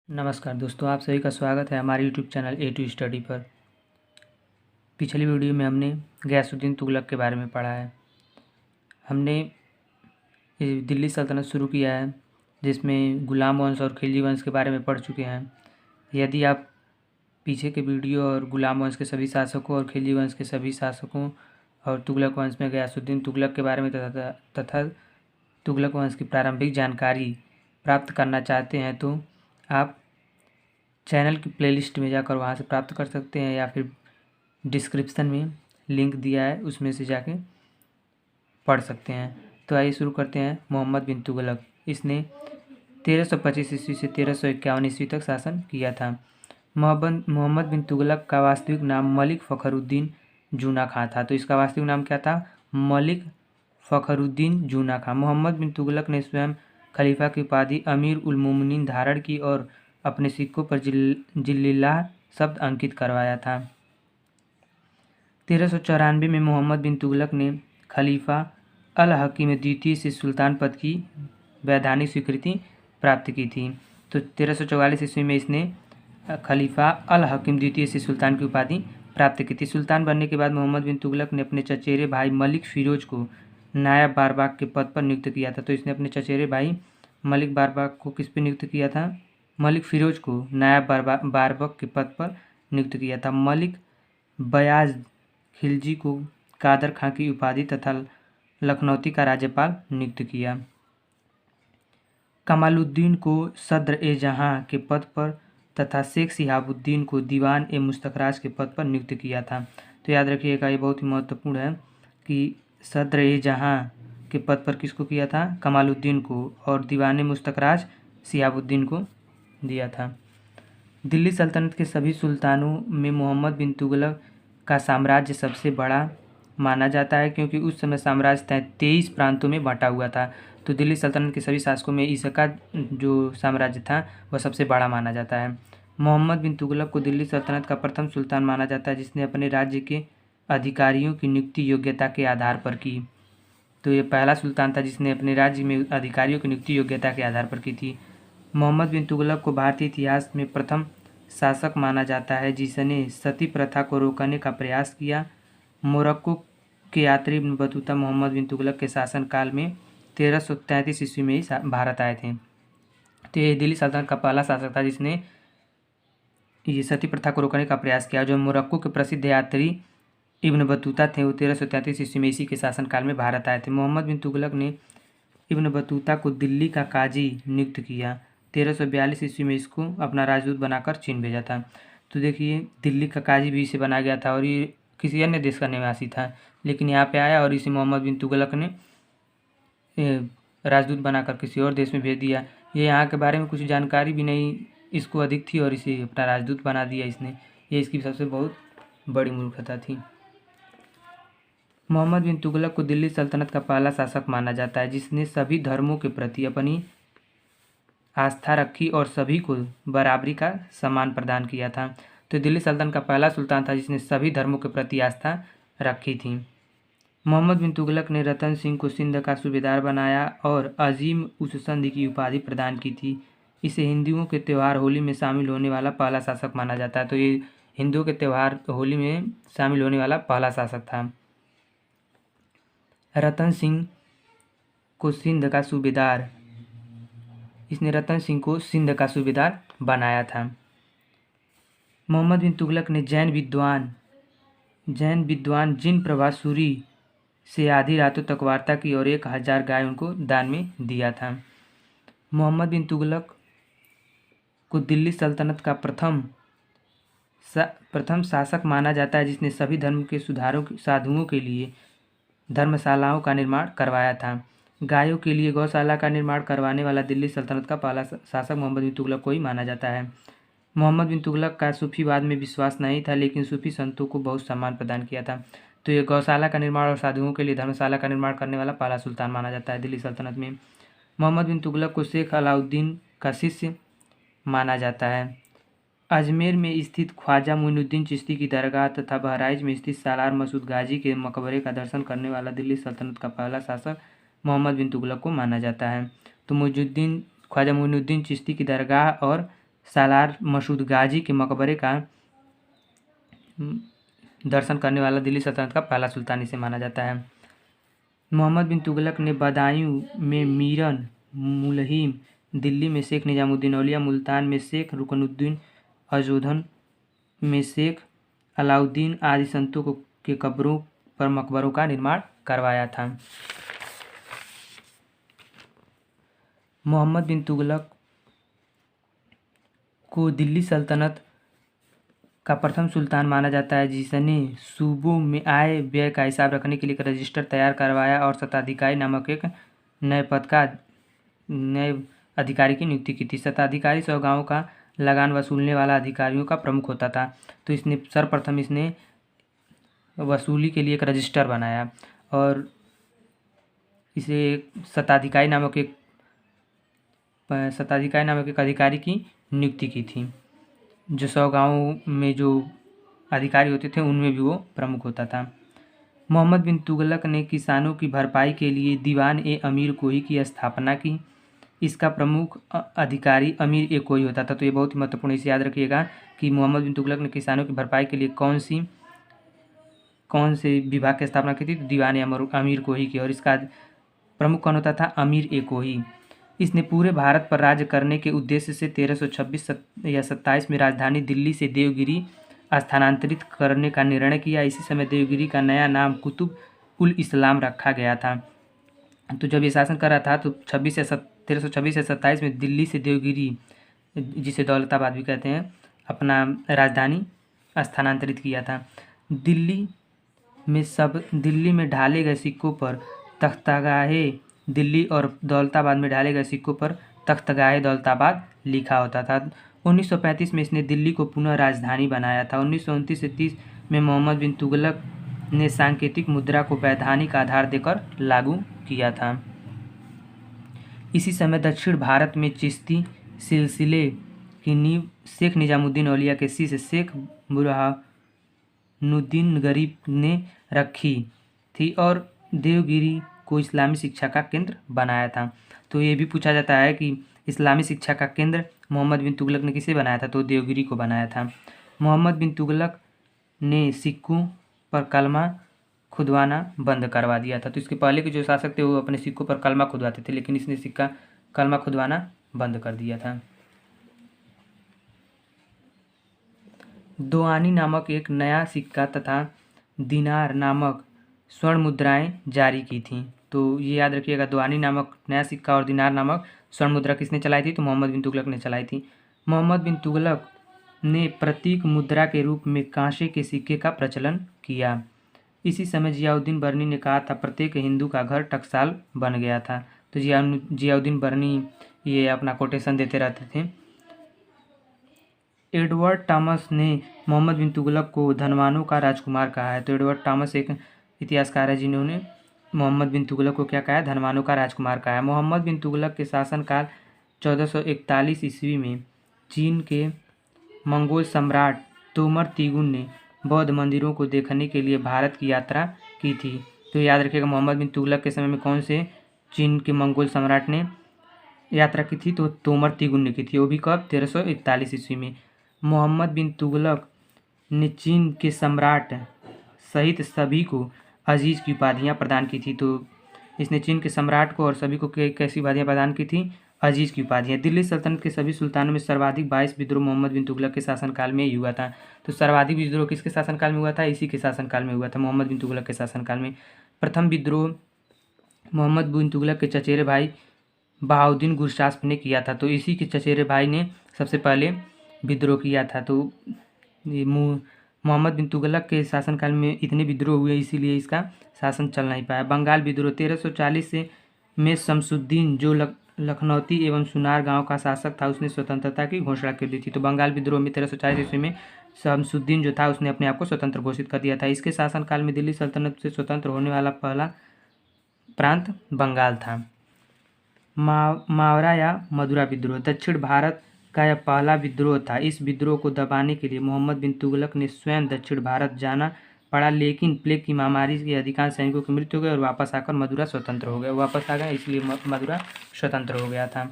नमस्कार दोस्तों, आप सभी का स्वागत है हमारे YouTube channel A two study पर। पिछली वीडियो में हमने गयासुद्दीन तुगलक के बारे में पढ़ा है। हमने दिल्ली सल्तनत शुरू किया है, जिसमें गुलाम वंश और खिलजी वंश के बारे में पढ़ चुके हैं। यदि आप पीछे के वीडियो और गुलाम वंश के सभी शासकों और खिलजी वंश के सभी शासकों और तुगलक वंश में गयासुद्दीन तुगलक के बारे में तथा तुगलक वंश की प्रारंभिक जानकारी प्राप्त करना चाहते हैं तो आप चैनल की प्लेलिस्ट में जाकर वहाँ से प्राप्त कर सकते हैं, या फिर डिस्क्रिप्शन में लिंक दिया है उसमें से जाके पढ़ सकते हैं। तो आइए शुरू करते हैं। मोहम्मद बिन तुगलक, इसने 1325 ईस्वी से 1351 ईस्वी तक शासन किया था। मोहम्मद बिन तुगलक का वास्तविक नाम मलिक फ़खरुद्दीन जूना खां था। तो इसका वास्तविक नाम क्या था? मलिक फ़खरुद्दीन जूना खां। मोहम्मद बिन तुगलक ने स्वयं खलीफा की उपाधि अमीर उल मोमिनीन धारण की और अपने सिक्कों पर जिल्लिल्लाह शब्द अंकित करवाया था। 1394 में मोहम्मद बिन तुगलक ने खलीफा अल हकीम द्वितीय से सुल्तान पद की वैधानिक स्वीकृति प्राप्त की थी। तो 1344 ईस्वी में इसने खलीफा अल हकीम द्वितीय से सुल्तान की उपाधि प्राप्त की थी। सुल्तान बनने के बाद मोहम्मद बिन तुगलक ने अपने चचेरे भाई मलिक फिरोज को नायब बारबाग के पद पर नियुक्त किया था। तो इसने अपने चचेरे भाई मलिक बारबाग को किस पे नियुक्त किया था? मलिक फिरोज को नायब बारबक के पद पर नियुक्त किया था। मलिक बयाज खिलजी को कादर खां की उपाधि तथा लखनौती का राज्यपाल नियुक्त किया। कमालुद्दीन को सद्र ए जहां के पद पर तथा शेख शिहाबुद्दीन को दीवान ए मुस्तखराज के पद पर नियुक्त किया था। तो याद रखिएगा, ये बहुत ही महत्वपूर्ण है कि सद्र ए जहां के पद पर किसको किया था? कमालुद्दीन को, और दीवान ए मुस्तखराज शिहाबुद्दीन को दिया था। दिल्ली सल्तनत के सभी सुल्तानों में मोहम्मद बिन तुगलक का साम्राज्य सबसे बड़ा माना जाता है, क्योंकि उस समय साम्राज्य 23 प्रांतों में बंटा हुआ था। तो दिल्ली सल्तनत के सभी शासकों में इसका जो साम्राज्य था वह सबसे बड़ा माना जाता है। मोहम्मद बिन तुगलक को दिल्ली सल्तनत का प्रथम सुल्तान माना जाता है, जिसने अपने राज्य के अधिकारियों की नियुक्ति योग्यता के आधार पर की। तो ये पहला सुल्तान था जिसने अपने राज्य में अधिकारियों की नियुक्ति योग्यता के आधार पर की थी। मोहम्मद बिन तुगलक को भारतीय इतिहास में प्रथम शासक माना जाता है जिसने सती प्रथा को रोकने का प्रयास किया। मोरक्को के यात्री इब्न बतूता मोहम्मद बिन तुगलक के शासनकाल में 1333 ईस्वी में ही भारत आए थे। तो ये दिल्ली सल्तनत का पहला शासक था जिसने ये सती प्रथा को रोकने का प्रयास किया। जो मोरक्को के प्रसिद्ध यात्री इब्न बतूता थे वो 1333 ईस्वी में इसी के शासनकाल में भारत आए थे। मोहम्मद बिन तुगलक ने इब्न बतूता को दिल्ली का काजी नियुक्त किया। 1342 ईस्वी में इसको अपना राजदूत बनाकर चीन भेजा था। तो देखिए, दिल्ली का काजी भी इसे बनाया गया था और ये किसी अन्य देश का निवासी था, लेकिन यहाँ पे आया और इसे मोहम्मद बिन तुगलक ने राजदूत बनाकर किसी और देश में भेज दिया। ये यहाँ के बारे में कुछ जानकारी भी नहीं इसको अधिक थी और इसे अपना राजदूत बना दिया इसने। ये इसकी सबसे बहुत बड़ी मूर्खता थी। मोहम्मद बिन तुगलक को दिल्ली सल्तनत का पहला शासक माना जाता है जिसने सभी धर्मों के प्रति अपनी आस्था रखी और सभी को बराबरी का सम्मान प्रदान किया था। तो दिल्ली सल्तनत का पहला सुल्तान था जिसने सभी धर्मों के प्रति आस्था रखी थी। मोहम्मद बिन तुगलक ने रतन सिंह को सिंध का सूबेदार बनाया और अजीम उस संधि की उपाधि प्रदान की थी। इसे हिंदुओं के त्यौहार होली में शामिल होने वाला पहला शासक माना जाता है। तो ये हिंदुओं के त्यौहार होली में शामिल होने वाला पहला शासक था। रतन सिंह को सिंध का सूबेदार इसने रतन सिंह को सिंध का सूबेदार बनाया था। मोहम्मद बिन तुगलक ने जैन विद्वान जिन प्रभासूरी से आधी रातों तक वार्ता की और 1000 गाय उनको दान में दिया था। मोहम्मद बिन तुगलक को दिल्ली सल्तनत का प्रथम शासक माना जाता है जिसने सभी धर्म के साधुओं के लिए धर्मशालाओं का निर्माण करवाया था। गायों के लिए गौशाला का निर्माण करवाने वाला दिल्ली सल्तनत का पहला शासक मोहम्मद बिन तुगलक को ही माना जाता है। मोहम्मद बिन तुगलक का सूफीवाद में विश्वास नहीं था, लेकिन सूफी संतों को बहुत सम्मान प्रदान किया था। तो ये गौशाला का निर्माण और साधुओं के लिए धर्मशाला का निर्माण करने वाला पहला सुल्तान माना जाता है दिल्ली सल्तनत में। मोहम्मद बिन तुगलक को शेख अलाउद्दीन का शिष्य माना जाता है। अजमेर में स्थित ख्वाजा मोइनुद्दीन चिश्ती की दरगाह तथा बहराइच में स्थित सालार मसूद गाजी के मकबरे का दर्शन करने वाला दिल्ली सल्तनत का पहला शासक मोहम्मद बिन तुगलक को माना जाता है। तो ख्वाजा मोइनुद्दीन चिश्ती की दरगाह और सालार मसूद गाजी के मकबरे का दर्शन करने वाला दिल्ली सल्तनत का पहला सुल्तान इसे माना जाता है। मोहम्मद बिन तुगलक ने बदायूं में मीरन मुलहिम, दिल्ली में शेख निजामुद्दीन औलिया, मुल्तान में शेख रुकनुद्दीन, अजोधन में शेख अलाउद्दीन आदि संतों के कब्रों पर मकबरों का निर्माण करवाया था। मोहम्मद बिन तुगलक को दिल्ली सल्तनत का प्रथम सुल्तान माना जाता है, जिसने सूबों में आय व्यय का हिसाब रखने के लिए एक रजिस्टर तैयार करवाया और शताधिकारी नामक एक नए अधिकारी की नियुक्ति की थी। शताधिकारी 100 गाँव का लगान वसूलने वाला अधिकारियों का प्रमुख होता था। तो सर्वप्रथम इसने वसूली के लिए एक रजिस्टर बनाया और इसे शताधिकारी नामक एक अधिकारी की नियुक्ति की थी। जो 100 गाँव में जो अधिकारी होते थे उनमें भी वो प्रमुख होता था। मोहम्मद बिन तुगलक ने किसानों की भरपाई के लिए दीवान ए अमीर कोही की स्थापना की। इसका प्रमुख अधिकारी अमीर ए कोही होता था। तो ये बहुत ही महत्वपूर्ण, इसे याद रखिएगा कि मोहम्मद बिन तुगलक ने किसानों की भरपाई के लिए कौन से विभाग की स्थापना की थी, तो दीवान ए अमीर कोही की, और इसका प्रमुख कौन होता था, अमीर ए कोही। इसने पूरे भारत पर राज्य करने के उद्देश्य से 1326 या 27 में राजधानी दिल्ली से देवगिरी स्थानांतरित करने का निर्णय किया। इसी समय देवगिरी का नया नाम कुतुब उल इस्लाम रखा गया था। तो जब ये शासन कर रहा था तो 1326 या 27 में दिल्ली से देवगिरी, जिसे दौलताबाद भी कहते हैं, अपना राजधानी स्थानांतरित किया था। दिल्ली में ढाले गए सिक्कों पर तख्तागाहे दिल्ली और दौलताबाद में ढाले गए सिक्कों पर तख्तगाहे दौलताबाद लिखा होता था। 1935 में इसने दिल्ली को पुनः राजधानी बनाया था। 1929 से 30 में मोहम्मद बिन तुगलक ने सांकेतिक मुद्रा को वैधानिक आधार देकर लागू किया था। इसी समय दक्षिण भारत में चिश्ती सिलसिले की नींव शेख निजामुद्दीन औलिया के शिष्य शेख बुरहानुद्दीन गरीब ने रखी थी और देवगिरी को इस्लामी शिक्षा का केंद्र बनाया था। तो ये भी पूछा जाता है कि इस्लामी शिक्षा का केंद्र मोहम्मद बिन तुगलक ने किसे बनाया था, तो देवगिरी को बनाया था। मोहम्मद बिन तुगलक ने सिक्कों पर कलमा खुदवाना बंद करवा दिया था। तो इसके पहले के जो शासक थे वो अपने सिक्कों पर कलमा खुदवाते थे, लेकिन इसने कलमा खुदवाना बंद कर दिया था। दोआनी नामक एक नया सिक्का तथा दिनार नामक स्वर्ण मुद्राएं जारी की थीं। तो ये याद रखिएगा, दोआनी नामक नया सिक्का और दिनार नामक स्वर्ण मुद्रा किसने चलाई थी, तो मोहम्मद बिन तुगलक ने चलाई थी। मोहम्मद बिन तुगलक ने प्रतीक मुद्रा के रूप में कांसे के सिक्के का प्रचलन किया। इसी समय जियाउद्दीन बर्नी ने कहा था प्रत्येक हिंदू का घर टकसाल बन गया था। तो जियाउद्दीन बर्नी ये अपना कोटेशन देते रहते थे। एडवर्ड टॉमस ने मोहम्मद बिन तुगलक को धनवानों का राजकुमार कहा है। तो एडवर्ड टॉमस एक इतिहासकार है जिन्होंने मोहम्मद बिन तुगलक को क्या कहा है, धनवानों का राजकुमार कहा है। मोहम्मद बिन तुगलक के शासनकाल 1441 ईस्वी में चीन के मंगोल सम्राट तोमर तिगुन ने बौद्ध मंदिरों को देखने के लिए भारत की यात्रा की थी। तो याद रखिएगा, मोहम्मद बिन तुगलक के समय में कौन से चीन के मंगोल सम्राट ने यात्रा की थी, तो तोमर तिगुन ने की थी। वो भी कब, 1341 ईस्वी में। मोहम्मद बिन तुगलक ने चीन के सम्राट सहित सभी को अजीज़ की उपाधियाँ प्रदान की थी। तो इसने चीन के सम्राट को और सभी को कैसी उपाधियाँ प्रदान की थी, अजीज़ की उपाधियाँ। दिल्ली सल्तनत के सभी सुल्तानों में सर्वाधिक 22 विद्रोह मोहम्मद बिन तुगलक के शासनकाल में ही हुआ था। तो सर्वाधिक विद्रोह किसके शासनकाल में हुआ था, इसी के शासनकाल में हुआ था, मोहम्मद बिन तुगलक के शासनकाल में। प्रथम विद्रोह मोहम्मद बिन तुगलक के चचेरे भाई बहाउद्दीन गुरशास्प ने किया था। तो इसी के चचेरे भाई ने सबसे पहले विद्रोह किया था। तो मोहम्मद बिन तुगलक के शासनकाल में इतने विद्रोह हुए, इसीलिए इसका शासन चल नहीं पाया। बंगाल विद्रोह 1340 से में शमसुद्दीन जो लखनौती एवं सुनार गांव का शासक था, उसने स्वतंत्रता की घोषणा कर दी थी। तो बंगाल विद्रोह में 1340 ईस्वी में शमसुद्दीन जो था उसने अपने आप को स्वतंत्र घोषित कर दिया था। इसके शासनकाल में दिल्ली सल्तनत से स्वतंत्र होने वाला पहला प्रांत बंगाल था। मावरा या मदुरा विद्रोह दक्षिण भारत का यह पहला विद्रोह था। इस विद्रोह को दबाने के लिए मोहम्मद बिन तुगलक ने स्वयं दक्षिण भारत जाना पड़ा, लेकिन प्लेग की महामारी के अधिकांश सैनिकों की मृत्यु हो गई और वापस आकर मदुरा स्वतंत्र हो गया। वापस आ गया, इसलिए मदुरा स्वतंत्र हो गया था।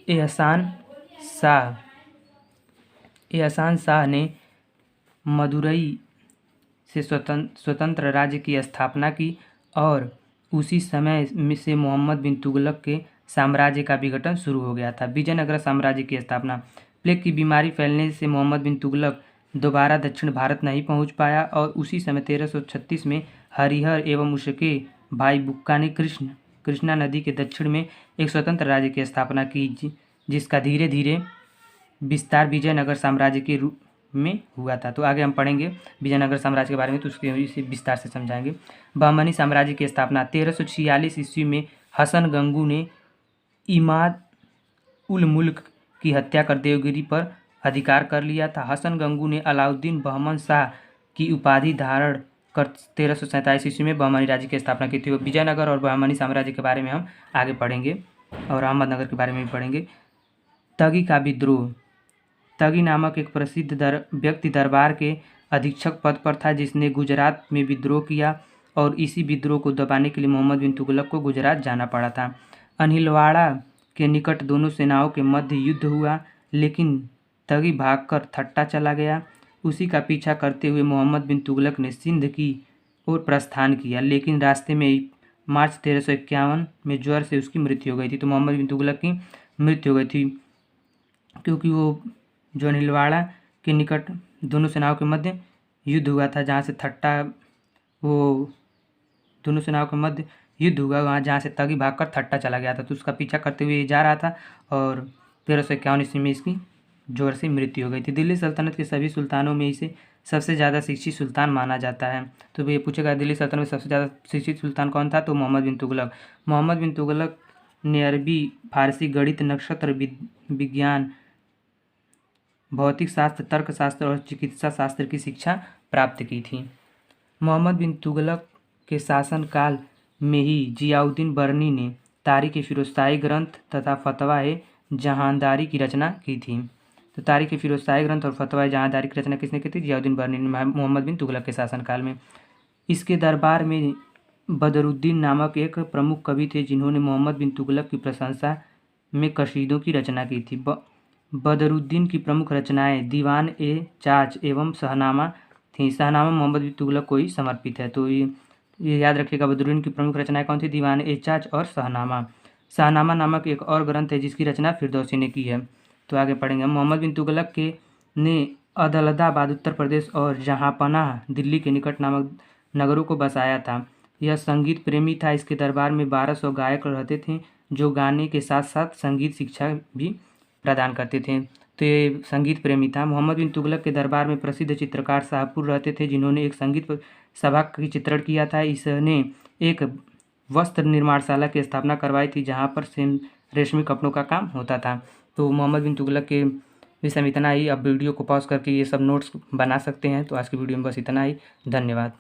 एहसान शाह ने मदुरई से स्वतंत्र राज्य की स्थापना की और उसी समय से मोहम्मद बिन तुगलक के साम्राज्य का विघटन शुरू हो गया था। विजयनगर साम्राज्य की स्थापना। प्लेग की बीमारी फैलने से मोहम्मद बिन तुगलक दोबारा दक्षिण भारत नहीं पहुंच पाया और उसी समय 1336 में हरिहर एवं उसके भाई बुक्का ने कृष्णा नदी के दक्षिण में एक स्वतंत्र राज्य की स्थापना की, जिसका धीरे धीरे विस्तार विजयनगर साम्राज्य के रूप में हुआ था। तो आगे हम पढ़ेंगे विजयनगर साम्राज्य के बारे में, तो उसके इसे विस्तार से समझाएंगे। बहमनी साम्राज्य की स्थापना। 1346 ईस्वी में हसन गंगू ने इमाद उल मुल्क की हत्या कर देवगिरी पर अधिकार कर लिया था। हसन गंगू ने अलाउद्दीन बहमन शाह की उपाधि धारण कर 1347 ईस्वी में बहमनी राज्य की स्थापना की थी। विजयनगर और बहमनी साम्राज्य के बारे में हम आगे पढ़ेंगे और अहमदनगर के बारे में भी पढ़ेंगे। तगी का विद्रोह। तगी नामक एक प्रसिद्ध व्यक्ति दरबार के अधीक्षक पद पर था, जिसने गुजरात में विद्रोह किया और इसी विद्रोह को दबाने के लिए मोहम्मद बिन तुगलक को गुजरात जाना पड़ा था। अनिलवाड़ा के निकट दोनों सेनाओं के मध्य युद्ध हुआ, लेकिन तगी भागकर थट्टा चला गया। उसी का पीछा करते हुए मोहम्मद बिन तुगलक ने सिंध की ओर प्रस्थान किया, लेकिन रास्ते में मार्च 1351 में ज्वर से उसकी मृत्यु हो गई थी। तो मोहम्मद बिन तुगलक की मृत्यु हो गई थी क्योंकि वो जो अनिलवाड़ा के निकट दोनों सेनाओं के मध्य युद्ध हुआ था, जहाँ से वो दोनों सेनाओं के मध्य युद्ध हुआ, वहाँ जहाँ से तगी भागकर थट्टा चला गया था। तो उसका पीछा करते हुए जा रहा था और 1351 ईस्वी में इसकी जोर से मृत्यु हो गई थी। दिल्ली सल्तनत के सभी सुल्तानों में इसे सबसे ज़्यादा शिक्षित सुल्तान माना जाता है। तो ये पूछेगा दिल्ली सल्तनत में सबसे ज़्यादा शिक्षित सुल्तान कौन था, तो मोहम्मद बिन तुगलक। मोहम्मद बिन तुगलक ने अरबी, फारसी, गणित, नक्षत्र विज्ञान, भौतिक शास्त्र, तर्कशास्त्र और चिकित्सा शास्त्र की शिक्षा प्राप्त की थी। मोहम्मद बिन तुगलक के शासनकाल में ही जियाउद्दीन बर्नी ने तारीख़-ए-फ़िरोज़शाही ग्रंथ तथा फ़तवा-ए-जहांदारी की रचना की थी। तो तारीख़-ए-फ़िरोज़शाही ग्रंथ और फ़तवा-ए-जहांदारी की रचना किसने की थी? जियाउद्दीन बर्नी ने, मोहम्मद बिन तुगलक के शासनकाल में। इसके दरबार में बदरुद्दीन नामक एक प्रमुख कवि थे, जिन्होंने मोहम्मद बिन तुगलक की प्रशंसा में कसीदों की रचना की थी। बदरुद्दीन की प्रमुख रचनाएं दीवान-ए-चाच एवं शहनामा थीं। शहनामा मोहम्मद बिन तुगलक को ही समर्पित है। तो ये याद रखिएगा, बदरुद्दीन की प्रमुख रचनाएं कौन थी? दीवान-ए-चाच और शहनामा। शहनामा नामक एक और ग्रंथ है जिसकी रचना फिरदौसी ने की है। तो आगे पढ़ेंगे। मोहम्मद बिन तुगलक ने अदलदाबाद उत्तर प्रदेश और जहांपनाह दिल्ली के निकट नामक नगरों को बसाया था। यह संगीत प्रेमी था। इसके दरबार में 1200 गायक रहते थे, जो गाने के साथ साथ संगीत शिक्षा भी प्रदान करते थे। तो ये संगीत प्रेमी था। मोहम्मद बिन तुगलक के दरबार में प्रसिद्ध चित्रकार शाहपुर रहते थे, जिन्होंने एक संगीत सभा की चित्रण किया था। इसने एक वस्त्र निर्माणशाला की स्थापना करवाई थी, जहाँ पर रेशमी कपड़ों का काम होता था। तो मोहम्मद बिन तुगलक के विषय में इतना ही। अब वीडियो को पॉज करके ये सब नोट्स बना सकते हैं। तो आज की वीडियो में बस इतना ही। धन्यवाद।